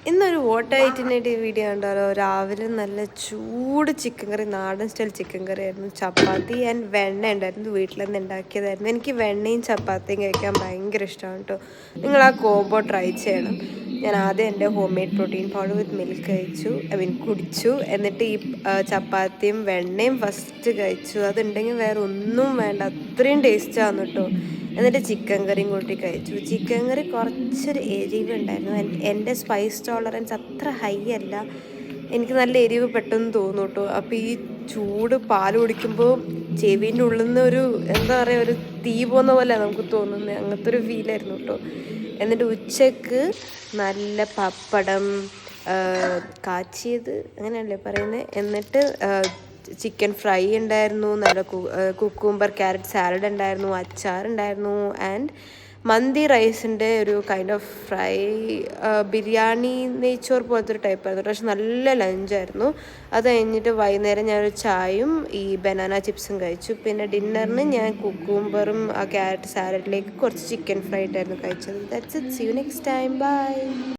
ഇന്നൊരു വോട്ടായിട്ടിനായിട്ട് വീഡിയോ ഉണ്ടല്ലോ. രാവിലെ നല്ല ചൂട് ചിക്കൻ കറി, നാടൻ സ്റ്റൈൽ ചിക്കൻ കറി ആയിരുന്നു. ചപ്പാത്തി ആൻഡ് വെണ്ണ ഉണ്ടായിരുന്നു. വീട്ടിൽ നിന്ന് ഉണ്ടാക്കിയതായിരുന്നു. എനിക്ക് വെണ്ണയും ചപ്പാത്തിയും കഴിക്കാൻ ഭയങ്കര ഇഷ്ടമാണ് കേട്ടോ. നിങ്ങൾ ആ കോംബോ ട്രൈ ചെയ്യണം. ഞാൻ ആദ്യം എൻ്റെ home made protein powder with milk കഴിച്ചു, കുടിച്ചു. എന്നിട്ട് ഈ ചപ്പാത്തിയും വെണ്ണയും ഫസ്റ്റ് കഴിച്ചു. അതുണ്ടെങ്കിൽ വേറെ ഒന്നും വേണ്ട, അത്രയും ടേസ്റ്റാണ് കേട്ടോ. എന്നിട്ട് ചിക്കൻ കറിയും കൂട്ടി കഴിച്ചു. ചിക്കൻ കറി കുറച്ചൊരു എരിവുണ്ടായിരുന്നു. എൻ്റെ സ്പൈസ് ടോളറൻസ് അത്ര ഹൈ അല്ല, എനിക്ക് നല്ല എരിവ് പെട്ടെന്ന് തോന്നും കേട്ടോ. അപ്പോൾ ഈ ചൂട് പാൽ കുടിക്കുമ്പോൾ ചെവിൻ്റെ ഉള്ളിൽ നിന്ന് ഒരു എന്താ പറയുക, ഒരു തീ പോകുന്ന പോലെ നമുക്ക് തോന്നുന്നത്. അങ്ങനത്തെ ഒരു ഫീലായിരുന്നു കേട്ടോ. എന്നിട്ട് ഉച്ചക്ക് നല്ല പപ്പടം, കാച്ചിയത് അങ്ങനെയല്ലേ പറയുന്നത്. എന്നിട്ട് ചിക്കൻ ഫ്രൈ ഉണ്ടായിരുന്നു, നല്ല കുക്കുംബർ ക്യാരറ്റ് സാലഡ് ഉണ്ടായിരുന്നു, അച്ചാറുണ്ടായിരുന്നു. ആൻഡ് മന്തി റൈസിൻ്റെ ഒരു കൈൻഡ് ഓഫ് ഫ്രൈ, ബിരിയാണി നെയ്ച്ചോർ പോലത്തെ ഒരു ടൈപ്പ് ആയിരുന്നു. പക്ഷെ നല്ല ലഞ്ചായിരുന്നു. അത് കഴിഞ്ഞിട്ട് വൈകുന്നേരം ഞാനൊരു ചായയും ഈ ബനാന ചിപ്സും കഴിച്ചു. പിന്നെ ഡിന്നറിന് ഞാൻ കുക്കുംബറും ആ ക്യാരറ്റ് സാലഡിലേക്ക് കുറച്ച് ചിക്കൻ ഫ്രൈ ആയിട്ടായിരുന്നു കഴിച്ചത്. That's it. See you next time. By.